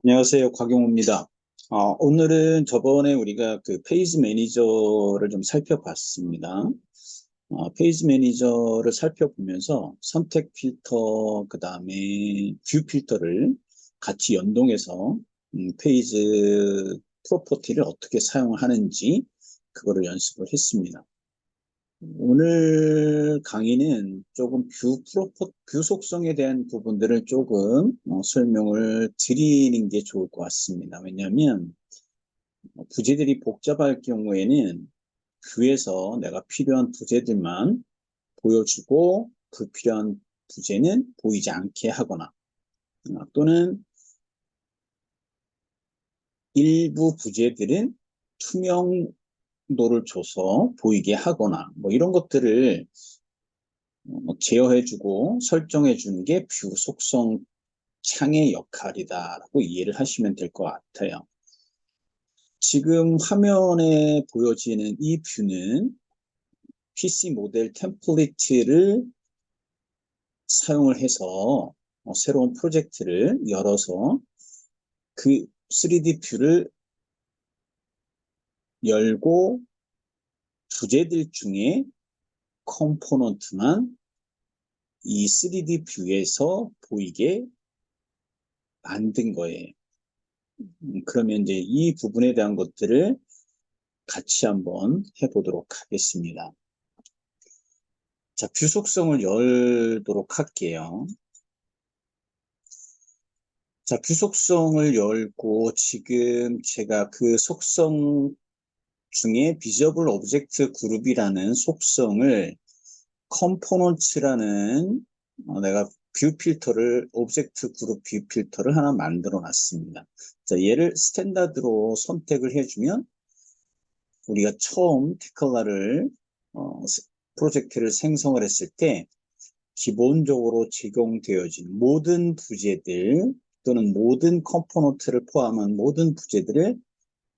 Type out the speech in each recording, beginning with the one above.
안녕하세요. 곽용호입니다. 오늘은 저번에 우리가 그 페이지 매니저를 좀 살펴봤습니다. 페이지 매니저를 살펴보면서 선택 필터, 그 다음에 뷰 필터를 같이 연동해서 페이지 프로퍼티를 어떻게 사용하는지 그거를 연습을 했습니다. 오늘 강의는 조금 뷰 속성에 대한 부분들을 조금 설명을 드리는 게 좋을 것 같습니다. 왜냐하면 부재들이 복잡할 경우에는 뷰에서 내가 필요한 부재들만 보여주고 불필요한 부재는 보이지 않게 하거나 또는 일부 부재들은 투명도를 줘서 보이게 하거나 뭐 이런 것들을 제어해주고 설정해주는 게 뷰 속성 창의 역할이다라고 이해를 하시면 될 것 같아요. 지금 화면에 보여지는 이 뷰는 PC 모델 템플릿을 사용을 해서 새로운 프로젝트를 열어서 그 3D 뷰를 열고 부재들 중에 컴포넌트만 이 3D 뷰에서 보이게 만든 거예요. 그러면 이제 이 부분에 대한 것들을 같이 한번 해보도록 하겠습니다. 자, 뷰 속성을 열도록 할게요. 자, 뷰 속성을 열고 지금 제가 그 속성 중에 비저블 오브젝트 그룹이라는 속성을 컴포넌츠라는 내가 뷰 필터를 오브젝트 그룹 뷰 필터를 하나 만들어 놨습니다. 자, 얘를 스탠다드로 선택을 해주면 우리가 처음 테클라를 프로젝트를 생성을 했을 때 기본적으로 제공되어진 모든 부재들 또는 모든 컴포넌트를 포함한 모든 부재들을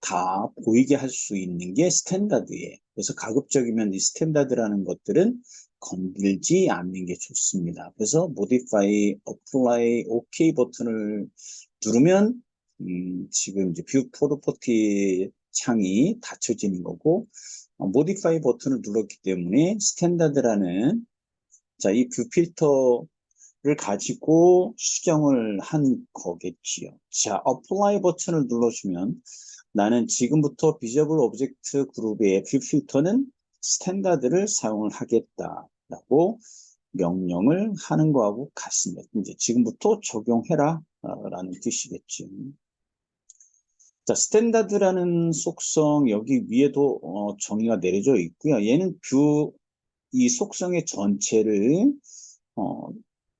다 보이게 할 수 있는 게 스탠다드예요. 그래서 가급적이면 이 스탠다드라는 것들은 건들지 않는 게 좋습니다. 그래서 modify, apply, OK 버튼을 누르면 지금 이제 뷰 프로퍼티 창이 닫혀지는 거고 modify 버튼을 눌렀기 때문에 스탠다드라는 자, 이 뷰 필터를 가지고 수정을 한 거겠지요. 자, apply 버튼을 눌러주면 나는 지금부터 비저블 오브젝트 그룹의 뷰 필터는 스탠다드를 사용을 하겠다라고 명령을 하는 거하고 같습니다. 이제 지금부터 적용해라 라는 뜻이겠지. 자, 스탠다드라는 속성 여기 위에도 정의가 내려져 있고요. 얘는 이 속성의 전체를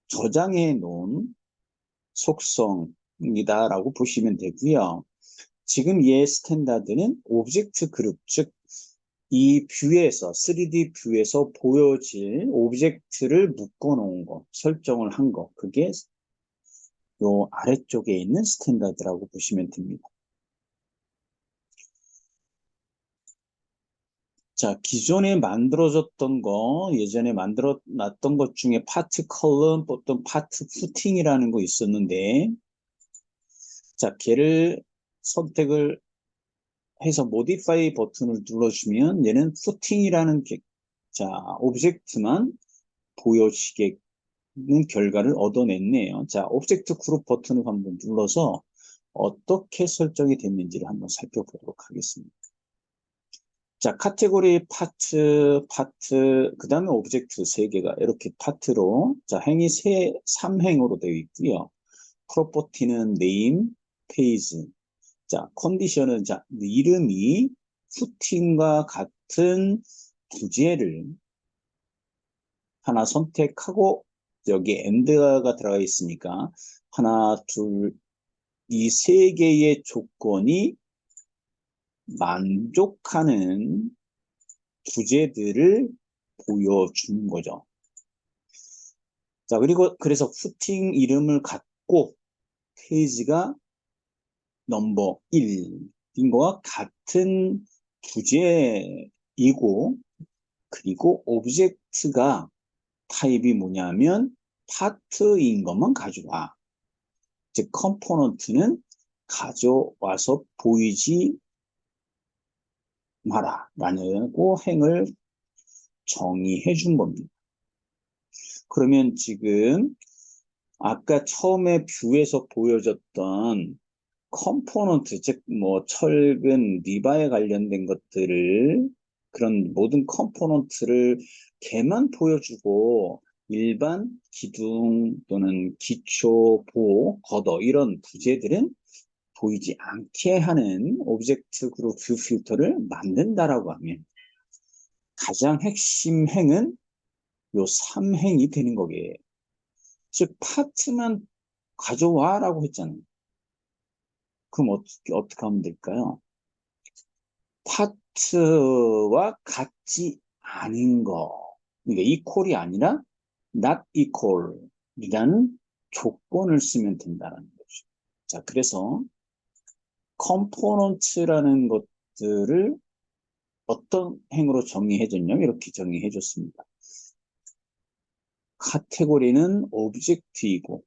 저장해 놓은 속성이다라고 보시면 되고요. 지금 얘 스탠다드는 오브젝트 그룹, 즉 이 뷰에서 3D 뷰에서 보여질 오브젝트를 묶어 놓은 거, 설정을 한 거, 그게 요 아래쪽에 있는 스탠다드라고 보시면 됩니다. 자, 기존에 만들어졌던 거, 예전에 만들어 놨던 것 중에 파트 컬럼, 어떤 파트 푸팅이라는 거 있었는데, 자, 걔를 선택을 해서 모디파이 버튼을 눌러주면 얘는 푸팅이라는 자, 오브젝트만 보여지게는 결과를 얻어냈네요. 자, 오브젝트 그룹 버튼을 한번 눌러서 어떻게 설정이 됐는지를 한번 살펴보도록 하겠습니다. 자, 카테고리 파트, 그 다음에 오브젝트 3개가 이렇게 파트로, 자, 행이 3행으로 되어 있고요. 프로퍼티는 네임, 페이지. 자, 컨디션은, 자, 이름이 푸팅과 같은 부재를 하나 선택하고, 여기 엔드가 들어가 있으니까, 하나, 둘, 이 3개의 조건이 만족하는 부재들을 보여주는 거죠. 자, 그리고 그래서 푸팅 이름을 갖고 페이지가 넘버 1인 거와 같은 부재이고, 그리고 오브젝트가 타입이 뭐냐면 파트인 것만 가져와. 즉 컴포넌트는 가져와서 보이지 마라 라고 행을 정의해 준 겁니다. 그러면 지금 아까 처음에 뷰에서 보여줬던 컴포넌트, 즉 뭐 철근, 리바에 관련된 것들을 그런 모든 컴포넌트를 걔만 보여주고 일반 기둥 또는 기초, 보, 걷어 이런 부재들은 보이지 않게 하는 오브젝트 그룹 뷰 필터를 만든다라고 하면 가장 핵심 행은 요 3행이 되는 거예요. 즉 파트만 가져와라고 했잖아요. 그럼 어떻게 하면 될까요? 파트와 같지 않은 거. 그러니까 equal이 아니라 not equal이라는 조건을 쓰면 된다는 거죠. 자, 그래서 컴포넌트라는 것들을 어떤 행으로 정의해줬냐면 이렇게 정의해줬습니다. 카테고리는 오브젝트이고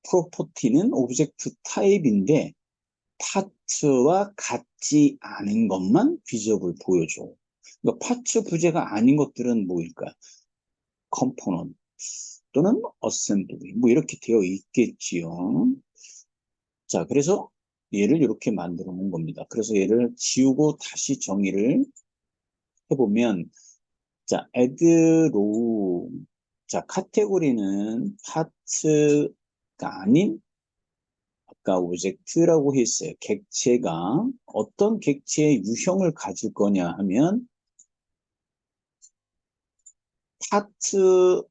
프로퍼티는 오브젝트 타입인데 파츠와 같지 않은 것만 비접을 보여줘. 그러니까 파츠 부재가 아닌 것들은 뭐일까요? 컴포넌트 또는 어셈블리 뭐 이렇게 되어 있겠지요. 자, 그래서 얘를 이렇게 만들어 놓은 겁니다. 그래서 얘를 지우고 다시 정의를 해보면 자, add row 자, 카테고리는 파츠가 아닌 아까 오브젝트라고 했어요. 객체가 어떤 객체의 유형을 가질 거냐 하면 파트,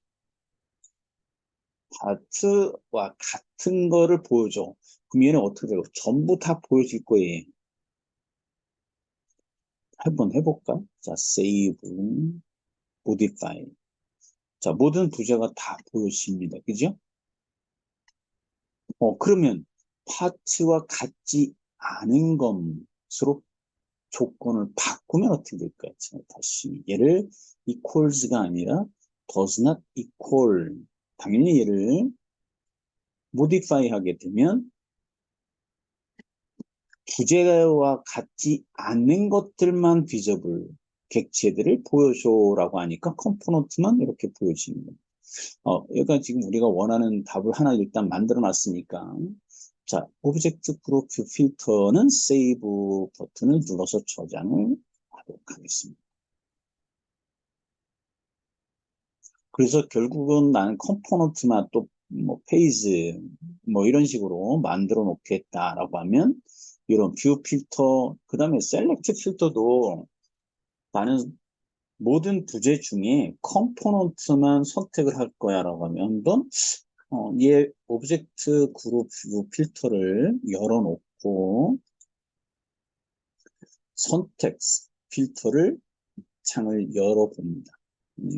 파트와 같은 거를 보여줘. 그럼 얘는 어떻게 돼요? 전부 다 보여줄 거예요. 한번 해볼까? 자, save, modify. 자, 모든 부재가 다 보여집니다. 그죠? 그러면 파트와 같지 않은 것으로 조건을 바꾸면 어떻게 될까요? 자, 다시 얘를 equals가 아니라 does not equal 당연히 얘를 modify 하게 되면 부재와 같지 않는 것들만 비저블 객체들을 보여줘라고 하니까 컴포넌트만 이렇게 보여지는 겁니다. 그러니까 지금 우리가 원하는 답을 하나 일단 만들어 놨으니까 자, 오브젝트 그룹 뷰 필터는 세이브 버튼을 눌러서 저장을 하도록 하겠습니다. 그래서 결국은 나는 컴포넌트만 또 뭐 페이지 뭐 이런 식으로 만들어 놓겠다라고 하면 이런 뷰 필터 그다음에 셀렉트 필터도 나는 모든 부재 중에 컴포넌트만 선택을 할 거야라고 하면 한번 얘 오브젝트 그룹 뷰 필터를 열어놓고 선택 필터를 창을 열어봅니다.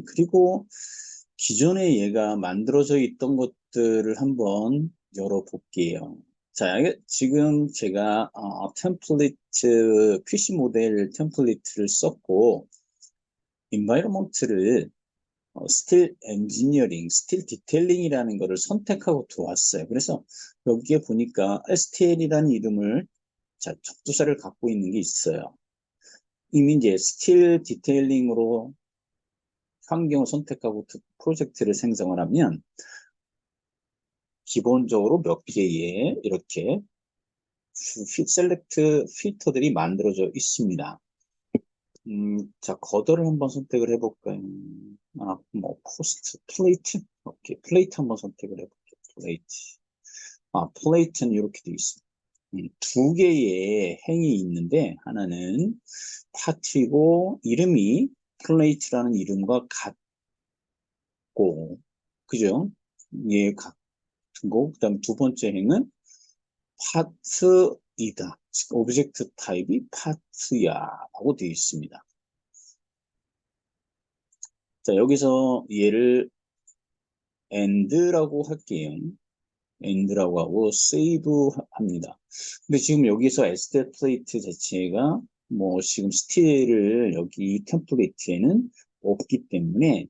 그리고 기존에 얘가 만들어져 있던 것들을 한번 열어볼게요. 자, 지금 제가 템플릿, PC 모델 템플릿을 썼고 environment를 스틸 엔지니어링, 스틸 디테일링이라는 거를 선택하고 들어왔어요. 그래서 여기에 보니까 STL이라는 이름을 자, 접두사를 갖고 있는 게 있어요. 이미 이제 스틸 디테일링으로 환경을 선택하고 프로젝트를 생성을 하면 기본적으로 몇 개의 이렇게 셀렉트 필터들이 만들어져 있습니다. 자, 걷어를 한번 선택을 해볼까요? 뭐, 포스트, 플레이트? 오케이, 플레이트 한번 선택을 해볼게요. 플레이트. 플레이트는 이렇게 되어 있습니다. 두 개의 행이 있는데, 하나는 파트이고, 이름이 플레이트라는 이름과 같고, 그죠? 예, 같은 거. 그 다음 두 번째 행은 파트이다. 즉, 오브젝트 타입이 파트야. 라고 되어 있습니다. 자, 여기서 얘를 end라고 할게요. end라고 하고 save 합니다. 근데 지금 여기서 stat 플레이트 자체가 뭐 지금 스틸을 여기 템플릿에는 없기 때문에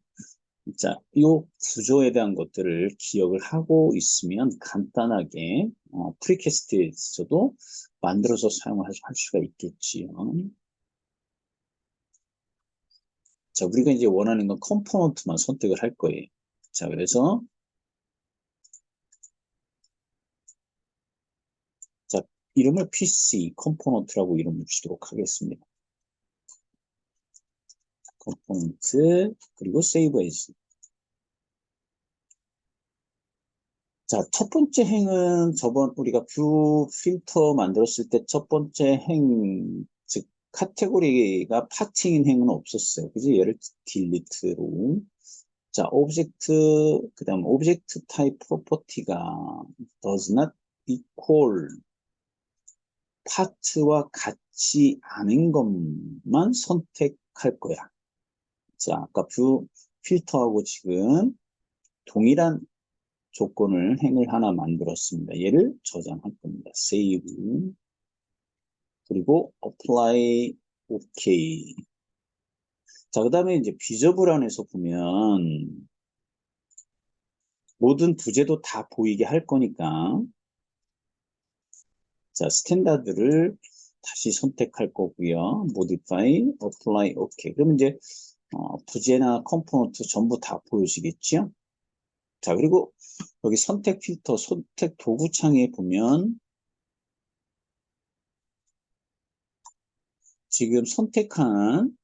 자, 이 구조에 대한 것들을 기억을 하고 있으면 간단하게 프리캐스트에서도 만들어서 사용할 수가 있겠지요. 자, 우리가 이제 원하는 건 컴포넌트만 선택을 할 거예요. 자, 그래서 자, 이름을 PC 컴포넌트라고 이름을 주도록 하겠습니다. 컴포넌트 그리고 세이브 에이스. 자, 첫 번째 행은 저번 우리가 뷰 필터 만들었을 때 첫 번째 행, 즉 카테고리가 파팅인 행은 없었어요. 그지? 얘를 딜리트로. 자, 오브젝트 그다음 오브젝트 타입 프로퍼티가 does not equal 파트와 같지 않은 것만 선택할 거야. 자, 아까 뷰 필터하고 지금 동일한 조건을 행을 하나 만들었습니다. 얘를 저장할 겁니다. save 그리고 apply OK. 자, 그 다음에 이제 비저블 안에서 보면 모든 부재도 다 보이게 할 거니까 자, 스탠다드를 다시 선택할 거고요. modify, apply OK. 그러면 이제 부재나 컴포넌트 전부 다 보여지겠죠? 자, 그리고 여기 선택 필터, 선택 도구창에 보면 지금 선택한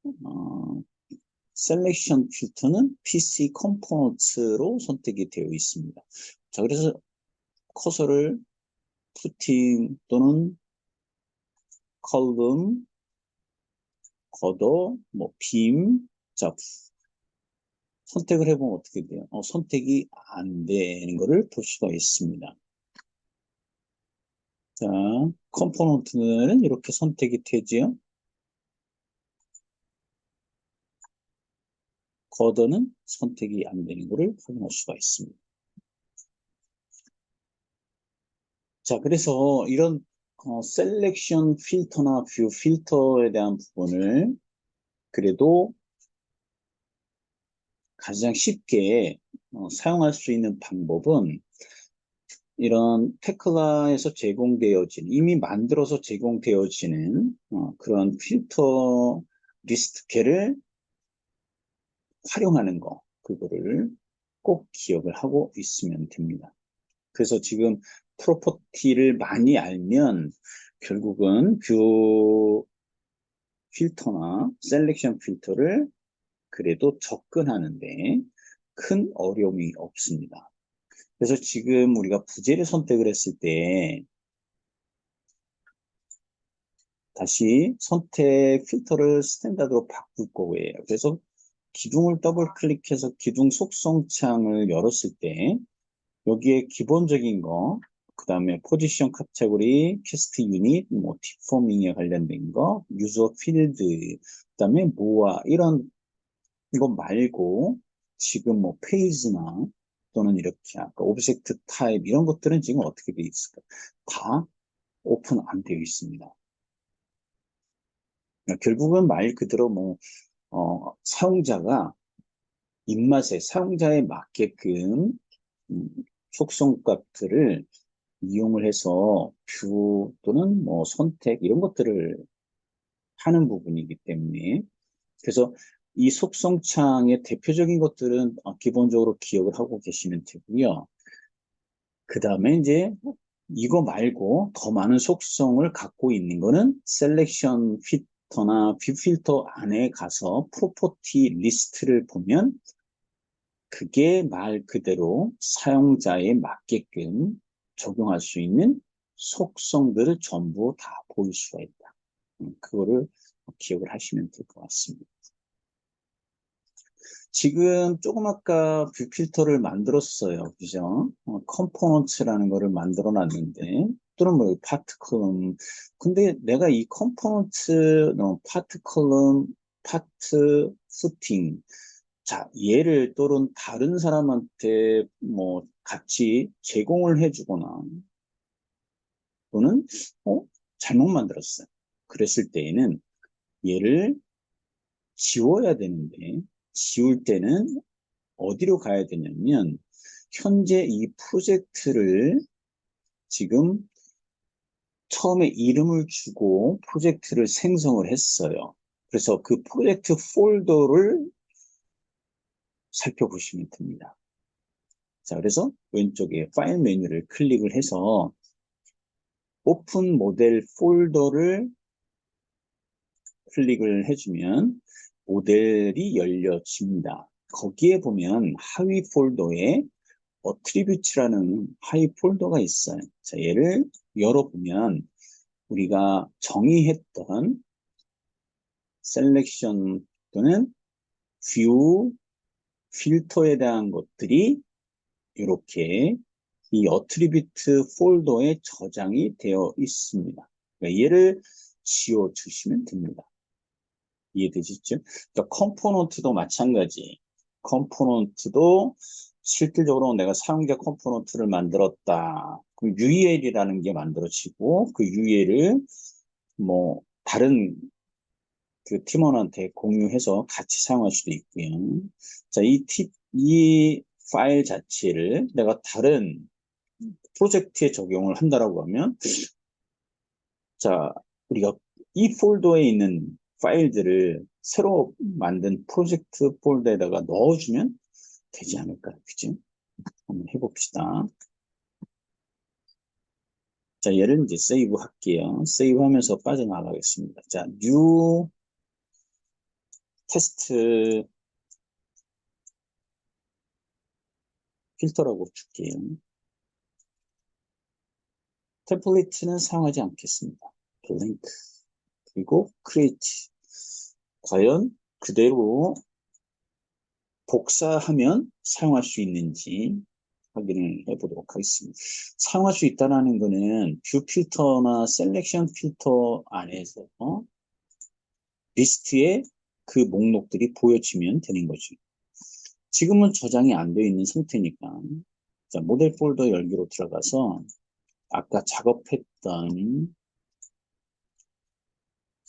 셀렉션 필터는 PC 컴포넌트로 선택이 되어 있습니다. 자, 그래서 커서를 푸팅 또는 컬럼, 걷어, 뭐 빔, 자, 선택을 해보면 어떻게 돼요? 선택이 안 되는 것을 볼 수가 있습니다. 자, 컴포넌트는 이렇게 선택이 되지요. 걷어는 선택이 안 되는 것을 확인할 수가 있습니다. 자, 그래서 이런 셀렉션 필터나 뷰 필터에 대한 부분을 그래도 가장 쉽게 사용할 수 있는 방법은 이런 테클라에서 제공되어진 이미 만들어서 제공되어지는 그런 필터 리스트케를 활용하는 거 그거를 꼭 기억을 하고 있으면 됩니다. 그래서 지금 프로퍼티를 많이 알면 결국은 뷰 필터나 셀렉션 필터를 그래도 접근하는데 큰 어려움이 없습니다. 그래서 지금 우리가 부재를 선택을 했을 때 다시 선택 필터를 스탠다드로 바꿀 거예요. 그래서 기둥을 더블 클릭해서 기둥 속성 창을 열었을 때 여기에 기본적인 거, 그 다음에 포지션 카테고리, 캐스트 유닛, 뭐 디포밍에 관련된 거, 유저 필드, 그 다음에 모아 이런 거 말고 지금 뭐 페이지나 또는 이렇게 아까 오브젝트 타입 이런 것들은 지금 어떻게 되어 있을까? 다 오픈 안 되어 있습니다. 결국은 말 그대로 뭐 사용자가 입맛에 사용자에 맞게끔 음, 속성 값들을 이용을 해서 뷰 또는 뭐 선택 이런 것들을 하는 부분이기 때문에 그래서 이 속성창의 대표적인 것들은 기본적으로 기억을 하고 계시면 되고요. 그 다음에 이제 이거 말고 더 많은 속성을 갖고 있는 거는 셀렉션 필터나 뷰 필터 안에 가서 프로퍼티 리스트를 보면 그게 말 그대로 사용자에 맞게끔 적용할 수 있는 속성들을 전부 다 보일 수가 있다. 그거를 기억을 하시면 될 것 같습니다. 지금 조금 아까 뷰 필터를 만들었어요. 그죠? 컴포넌트라는 거를 만들어 놨는데, 또는 뭐 파트 컬럼. 근데 내가 이 컴포넌트, 파트 컬럼, 파트 푸팅. 자, 얘를 또는 다른 사람한테 뭐 같이 제공을 해주거나, 또는, 어, 잘못 만들었어요. 그랬을 때에는 얘를 지워야 되는데, 지울 때는 어디로 가야 되냐면 현재 이 프로젝트를 지금 처음에 이름을 주고 프로젝트를 생성을 했어요. 그래서 그 프로젝트 폴더를 살펴보시면 됩니다. 자, 그래서 왼쪽에 파일 메뉴를 클릭을 해서 오픈 모델 폴더를 클릭을 해주면 모델이 열려집니다. 거기에 보면 하위 폴더에 어트리뷰트라는 하위 폴더가 있어요. 자, 얘를 열어보면 우리가 정의했던 셀렉션 또는 뷰, 필터에 대한 것들이 이렇게 이 어트리뷰트 폴더에 저장이 되어 있습니다. 그러니까 얘를 지워주시면 됩니다. 이해되시죠? 그러니까 컴포넌트도 마찬가지. 컴포넌트도 실질적으로 내가 사용자 컴포넌트를 만들었다. 그럼 UEL이라는 게 만들어지고 그 UEL을 뭐 다른 그 팀원한테 공유해서 같이 사용할 수도 있고요. 자, 이 파일 자체를 내가 다른 프로젝트에 적용을 한다라고 하면, 자, 우리가 이 폴더에 있는 파일들을 새로 만든 프로젝트 폴더에다가 넣어주면 되지 않을까요? 그죠? 한번 해봅시다. 자, 얘를 이제 세이브 할게요. 세이브 하면서 빠져나가겠습니다. 자, 뉴 테스트 필터라고 줄게요. 템플릿은 사용하지 않겠습니다. 블랭크. 그리고 create. 과연 그대로 복사하면 사용할 수 있는지 확인을 해보도록 하겠습니다. 사용할 수 있다는 것은 뷰 필터나 셀렉션 필터 안에서 리스트에 그 목록들이 보여지면 되는 거죠. 지금은 저장이 안 되어 있는 상태니까 자, 모델 폴더 열기로 들어가서 아까 작업했던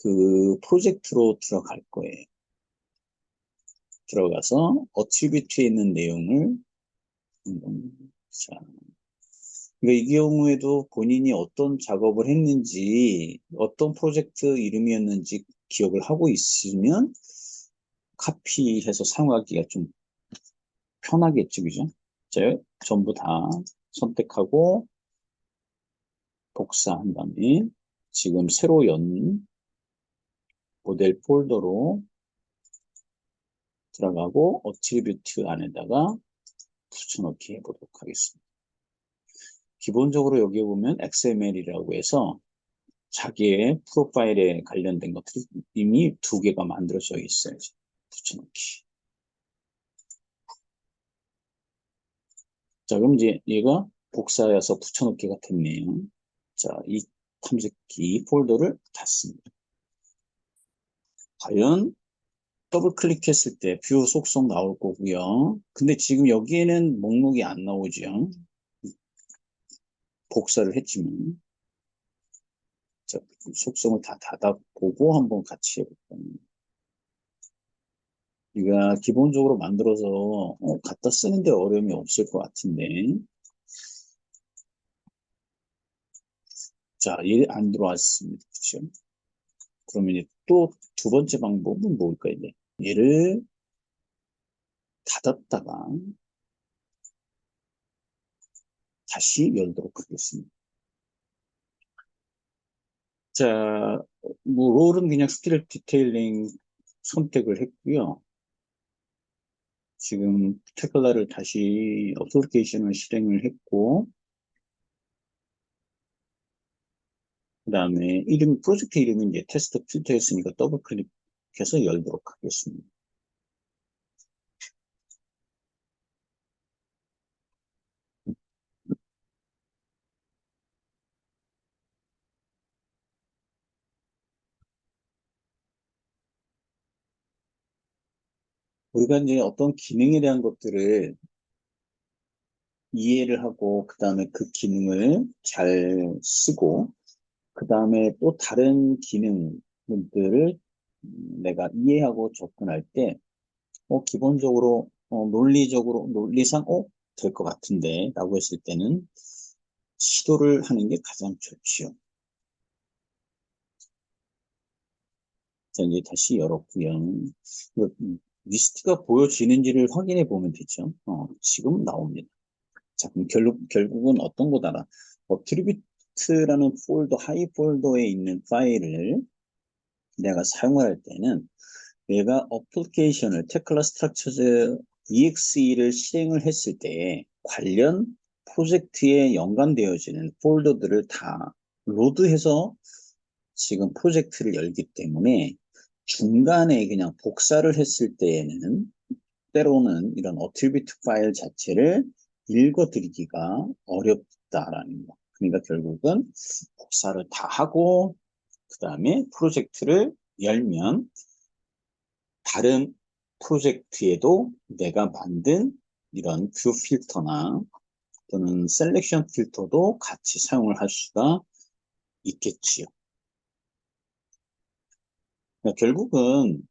그 프로젝트로 들어갈 거예요. 들어가서 어트리뷰트에 있는 내용을 자, 그러니까 이 경우에도 본인이 어떤 작업을 했는지 어떤 프로젝트 이름이었는지 기억을 하고 있으면 카피해서 사용하기가 좀 편하겠죠, 그죠? 자, 전부 다 선택하고 복사한 다음에 지금 새로 연 모델 폴더로 들어가고 어트리뷰트 안에다가 붙여넣기 해보도록 하겠습니다. 기본적으로 여기 보면 XML이라고 해서 자기의 프로파일에 관련된 것들이 이미 2개가 만들어져 있어요. 붙여넣기. 자, 그럼 이제 얘가 복사해서 붙여넣기가 됐네요. 자, 이 탐색기 폴더를 닫습니다. 과연 더블 클릭했을 때 뷰 속성 나올 거고요. 근데 지금 여기에는 목록이 안 나오죠. 복사를 했지만. 자, 속성을 다 닫아보고 한번 같이 해볼까요? 우리가 기본적으로 만들어서 갖다 쓰는데 어려움이 없을 것 같은데. 자, 얘 안 들어왔습니다. 그렇죠? 그러면 이제 또 두 번째 방법은 뭘까요? 얘를 닫았다가 다시 열도록 하겠습니다. 자, 뭐 롤은 그냥 스틸 디테일링 선택을 했고요. 지금 테클라를 다시 어플리케이션을 실행을 했고, 그 다음에 프로젝트 이름이 이제 테스트 필터였으니까 더블 클릭해서 열도록 하겠습니다. 우리가 이제 어떤 기능에 대한 것들을 이해를 하고, 그 다음에 그 기능을 잘 쓰고, 그 다음에 또 다른 기능들을 내가 이해하고 접근할 때, 기본적으로 논리상, 될 것 같은데, 라고 했을 때는 시도를 하는 게 가장 좋지요. 자, 이제 다시 열었고요. 리스트가 보여지는지를 확인해 보면 되죠. 지금 나옵니다. 자, 그럼 결국은 어떤 거다라? 어트리뷰트라는 폴더, 하이 폴더에 있는 파일을 내가 사용을 할 때는 내가 어플리케이션을 테클라 스트럭처즈 EXE를 실행을 했을 때 관련 프로젝트에 연관되어지는 폴더들을 다 로드해서 지금 프로젝트를 열기 때문에 중간에 그냥 복사를 했을 때에는 때로는 이런 어트리뷰트 파일 자체를 읽어드리기가 어렵다라는 거. 그러니까 결국은 복사를 다 하고 그 다음에 프로젝트를 열면 다른 프로젝트에도 내가 만든 이런 뷰 필터나 또는 셀렉션 필터도 같이 사용을 할 수가 있겠지요. 그러니까 결국은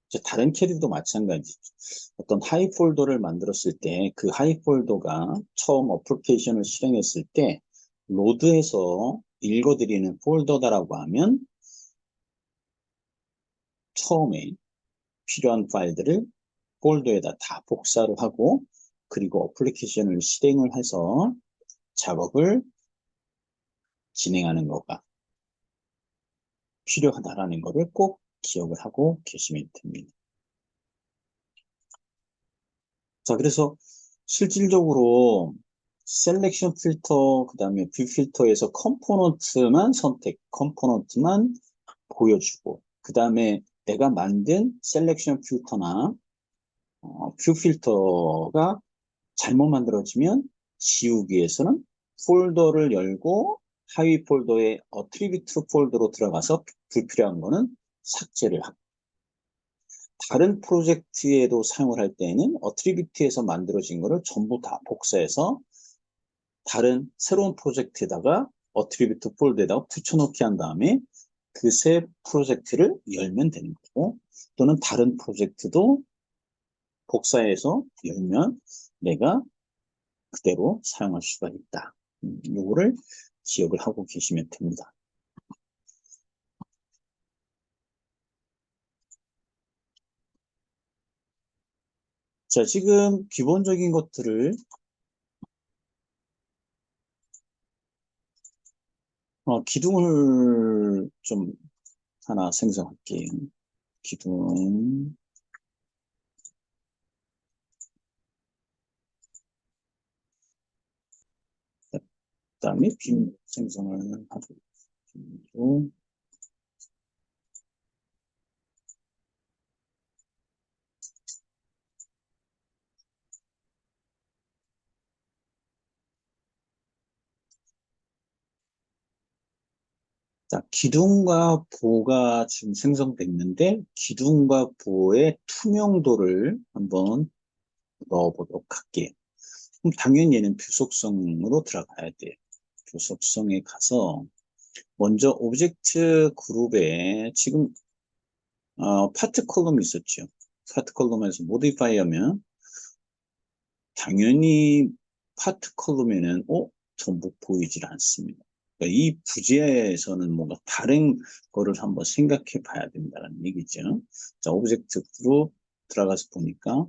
이제 다른 캐리도 마찬가지. 어떤 하이 폴더를 만들었을 때 그 하이 폴더가 처음 어플리케이션을 실행했을 때 로드해서 읽어드리는 폴더다라고 하면 처음에 필요한 파일들을 폴더에다 다 복사를 하고 그리고 어플리케이션을 실행을 해서 작업을 진행하는 거가 필요하다라는 것을 꼭 기억을 하고 계시면 됩니다. 자, 그래서 실질적으로 셀렉션 필터, 그 다음에 뷰 필터에서 컴포넌트만 보여주고, 그 다음에 내가 만든 셀렉션 필터나 뷰 필터가 잘못 만들어지면 지우기 위해서는 폴더를 열고 하위 폴더의 어트리뷰트 폴더로 들어가서 불필요한 거는 삭제를 하고 다른 프로젝트에도 사용을 할 때에는 어트리뷰트에서 만들어진 거를 전부 다 복사해서 다른 새로운 프로젝트에다가 어트리뷰트 폴더에다가 붙여넣기 한 다음에 그 새 프로젝트를 열면 되는 거고 또는 다른 프로젝트도 복사해서 열면 내가 그대로 사용할 수가 있다. 요거를 기억을 하고 계시면 됩니다. 자, 지금 기본적인 것들을 기둥을 좀 하나 생성할게요. 기둥, 그다음에 빔 생성을 하고, 자, 기둥과 보가 지금 생성됐는데, 기둥과 보의 투명도를 한번 넣어보도록 할게요. 그럼 당연히 얘는 뷰 속성으로 들어가야 돼요. 뷰 속성에 가서, 먼저 오브젝트 그룹에 지금 파트 컬럼이 있었죠. 파트 컬럼에서 모디파이 하면 당연히 파트 컬럼에는 전부 보이질 않습니다. 그러니까 이 부재에서는 뭔가 다른 거를 한번 생각해 봐야 된다는 얘기죠. 자, 오브젝트 그룹 들어가서 보니까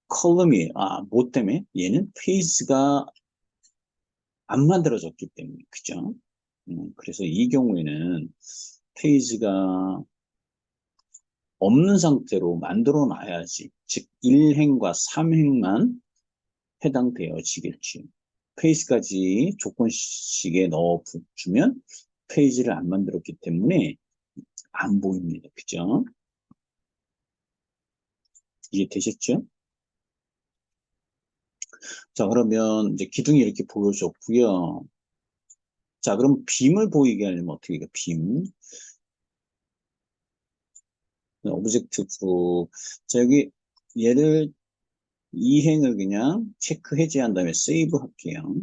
컬럼이 뭐 때문에 얘는 페이지가 안 만들어졌기 때문에 그죠? 그래서 이 경우에는 페이지가 없는 상태로 만들어 놔야지. 즉 1행과 3행만 해당되어지겠지. 페이지까지 조건식에 넣어 주면 페이지를 안 만들었기 때문에 안 보입니다. 그죠? 이해 되셨죠? 자, 그러면 이제 기둥이 이렇게 보여줬고요. 자, 그럼 빔을 보이게 하려면 어떻게 해요? 빔. 오브젝트 그룹. 자, 여기 얘를 이행을 그냥 체크 해제한 다음에 세이브 할게요.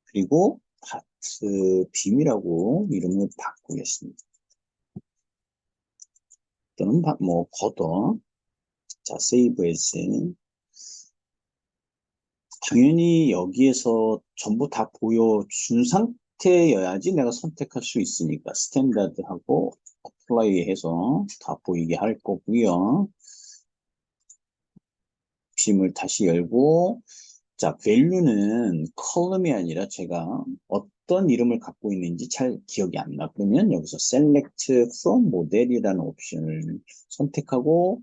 그리고 파트 빔이라고 이름을 바꾸겠습니다. 또는 뭐 걷어. 자, 세이브 에스. 당연히 여기에서 전부 다 보여준 상태여야지 내가 선택할 수 있으니까 스탠다드하고 어플라이 해서 다 보이게 할 거고요. 빔을 다시 열고 자, value는 컬럼이 아니라 제가 어떤 이름을 갖고 있는지 잘 기억이 안 나. 그러면 여기서 select from model이라는 옵션을 선택하고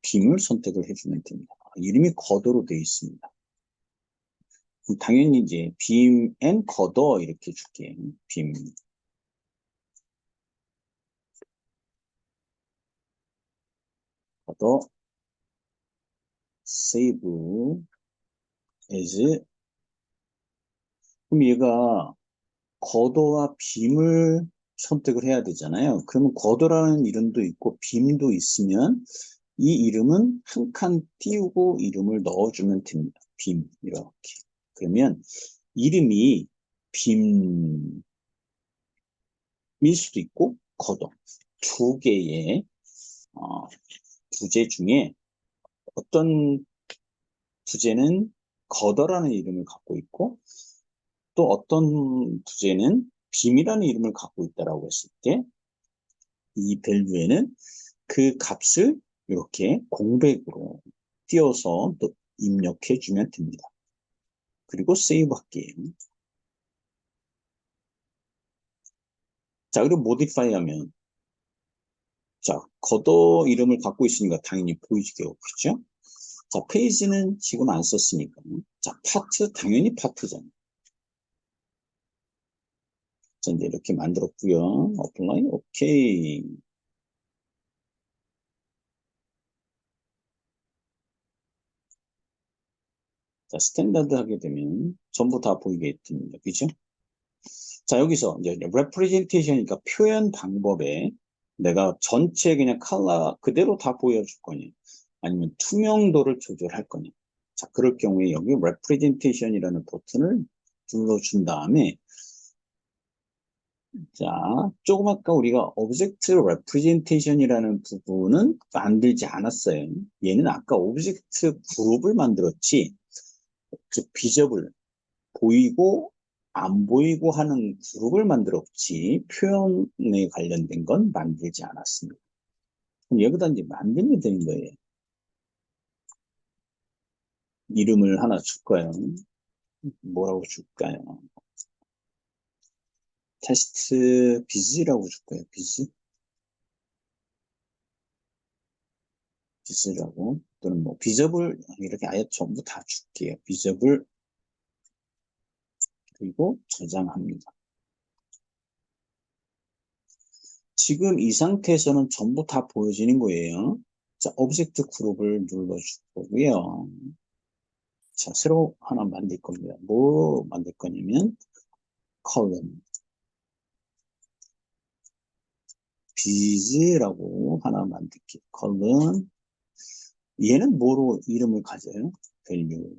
빔을 선택을 해주면 됩니다. 이름이 걷어로 되어 있습니다. 그럼 당연히 이제 빔 앤 걷어 이렇게 줄게. 빔 걷어 save as 그럼 얘가 걷어와 빔을 선택을 해야 되잖아요. 그러면 걷어라는 이름도 있고 빔도 있으면 이 이름은 한 칸 띄우고 이름을 넣어주면 됩니다. 빔 이렇게. 그러면 이름이 빔일 수도 있고 걷어 두 개의 부제 중에 어떤 부제는 걷어라는 이름을 갖고 있고 또 어떤 부제는 빔이라는 이름을 갖고 있다라고 했을 때 이 밸류에는 그 값을 이렇게 공백으로 띄워서 또 입력해 주면 됩니다. 그리고 세이브 할게요. 자, 그리고 모디파이 하면 자, 걷어 이름을 갖고 있으니까 당연히 보이겠죠? 자, 페이지는 지금 안 썼으니까. 자, 파트, 당연히 파트잖아요. 자, 이제 이렇게 만들었고요. 어플라이, 오케이. 자, 스탠다드 하게 되면 전부 다 보이게 됩니다. 그죠? 자, 여기서 이제 representation이니까 표현 방법에 내가 전체 그냥 컬러 그대로 다 보여줄 거냐, 아니면 투명도를 조절할 거냐. 자, 그럴 경우에 여기 representation이라는 버튼을 눌러준 다음에 자, 조금 아까 우리가 object representation이라는 부분은 만들지 않았어요. 얘는 아까 object 그룹을 만들었지, 즉 비저블 보이고 안 보이고 하는 그룹을 만들었지 표현에 관련된 건 만들지 않았습니다. 그럼 여기다 이제 만들면 되는 거예요. 이름을 하나 줄까요? 뭐라고 줄까요? 테스트 비즈라고 줄까요? 비즈라고 또는 뭐 비저블 이렇게 아예 전부 다 줄게요. 비저블 그리고 저장합니다. 지금 이 상태에서는 전부 다 보여지는 거예요. 자, 오브젝트 그룹을 눌러줄 거고요. 자, 새로 하나 만들 겁니다. 뭐 만들 거냐면 컬럼 비즈라고 하나 만들게요. 컬럼 얘는 뭐로 이름을 가져요? value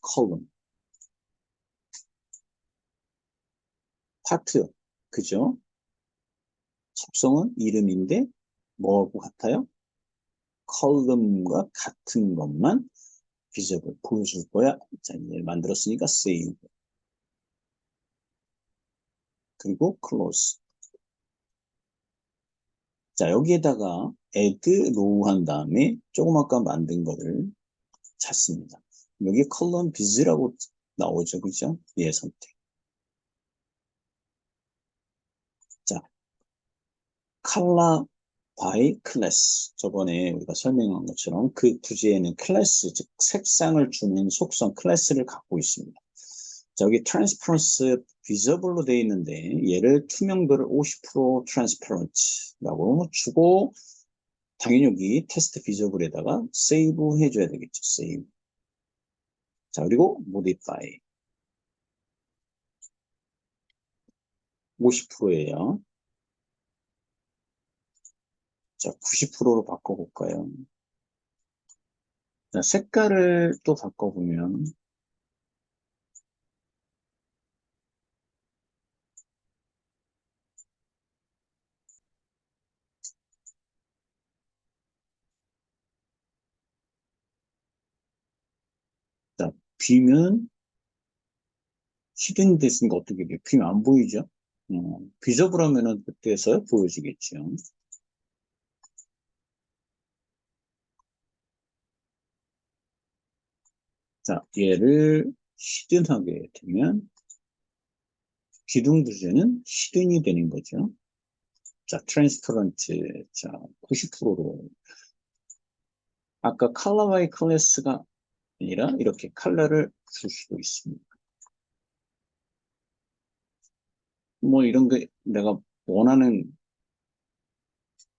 컬럼 파트 그죠? 속성은 이름인데 뭐하고 같아요? 컬럼과 같은 것만 비저블 보여줄 거야. 자, 이제 만들었으니까 save 그리고 close. 자, 여기에다가 add row 한 다음에 조금 아까 만든 거를 찾습니다. 여기 컬럼 비즈라고 나오죠. 그죠? 얘 선택. 자, color by class. 저번에 우리가 설명한 것처럼 그 부지에는 클래스, 즉 색상을 주는 속성 클래스를 갖고 있습니다. 자, 여기 transparency visible로 되어 있는데 얘를 투명도를 50% transparent라고 주고 당연히 여기 테스트 비저블에다가 세이브 해줘야 되겠죠. 세이브. 자, 그리고 modify 50%예요. 자, 90%로 바꿔볼까요? 자, 색깔을 또 바꿔보면 비면 히든 됐으니까 어떻게 돼요? 비면 안 보이죠? 비저블 하면은 그때서 보여지겠죠. 자, 얘를 히든하게 되면 기둥부재는 히든이 되는 거죠. 자, 트랜스퍼런트. 자, 90%로. 아까 컬러 바이 클래스가 아니라 이렇게 컬러를 줄 수도 있습니다. 뭐 이런 게 내가 원하는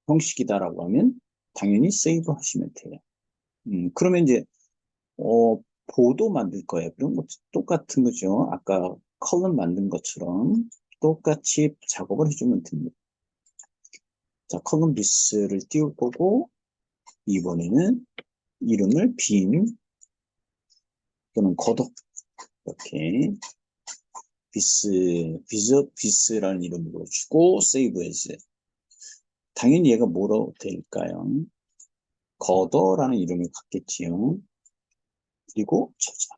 형식이다라고 하면 당연히 세이브 하시면 돼요. 그러면 이제 보도 만들 거예요. 그런 것도 똑같은 거죠. 아까 컬럼 만든 것처럼 똑같이 작업을 해주면 됩니다. 자, 컬럼 비스를 띄울 거고 이번에는 이름을 빔 또는 겉옷 이렇게 비스라는 이름으로 주고 세이브 해주세요. 당연히 얘가 뭐로 될까요? 겉어라는 이름을 갖겠지요. 그리고 저장.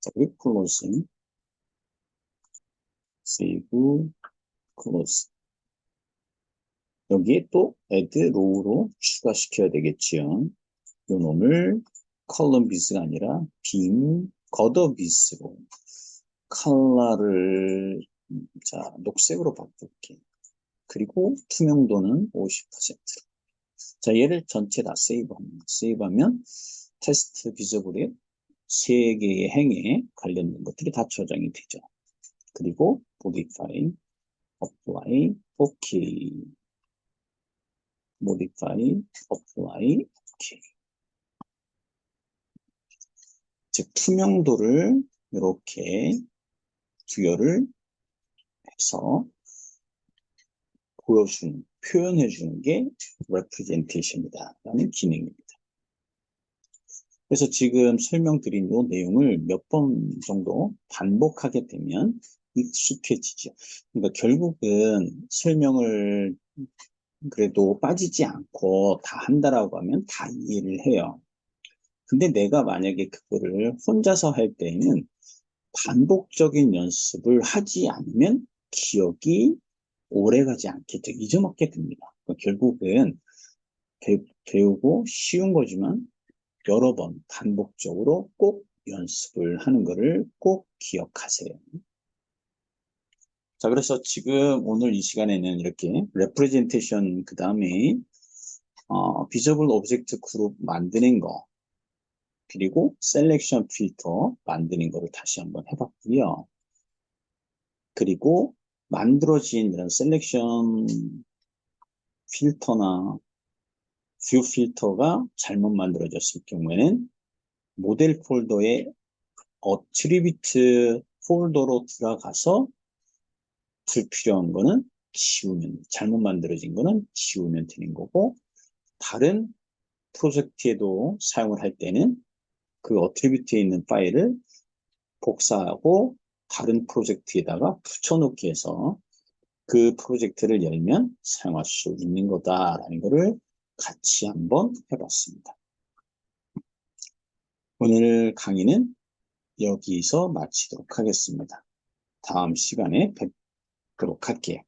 자, 그리고 클로즈, 세이브, 클로즈. 여기에 또 add row로 추가시켜야 되겠지요. 요 놈을 컬럼 비스가 아니라 빔, 겉어 비스로 컬러를 자 녹색으로 바꿀게. 그리고 투명도는 50%. 자, 얘를 전체 다 세이브합니다. 세이브하면 테스트 비저블에 세 개의 행에 관련된 것들이 다 저장이 되죠. 그리고 modify, apply, OK, modify, apply, OK. 즉 투명도를 이렇게 부여를 해서 보여주는, 표현해주는 게 representation이다 라는 기능입니다. 그래서 지금 설명드린 이 내용을 몇 번 정도 반복하게 되면 익숙해지죠. 그러니까 결국은 설명을 그래도 빠지지 않고 다 한다라고 하면 다 이해를 해요. 근데 내가 만약에 그거를 혼자서 할 때는 반복적인 연습을 하지 않으면 기억이 오래가지 않겠죠. 잊어먹게 됩니다. 그러니까 결국은 배우고 쉬운 거지만 여러 번 반복적으로 꼭 연습을 하는 것을 꼭 기억하세요. 자, 그래서 지금 오늘 이 시간에는 이렇게 representation 그 다음에 visible object 그룹 만드는 거 그리고 셀렉션 필터 만드는 거를 다시 한번 해봤고요. 그리고 만들어진 이런 셀렉션 필터나 뷰 필터가 잘못 만들어졌을 경우에는 모델 폴더에 어트리뷰트 폴더로 들어가서 불필요한 거는 지우면, 잘못 만들어진 거는 지우면 되는 거고, 다른 프로젝트에도 사용을 할 때는 그 어트리뷰트에 있는 파일을 복사하고 다른 프로젝트에다가 붙여넣기 해서 그 프로젝트를 열면 사용할 수 있는 거다라는 거를 같이 한번 해봤습니다. 오늘 강의는 여기서 마치도록 하겠습니다. 다음 시간에 뵙도록 할게요.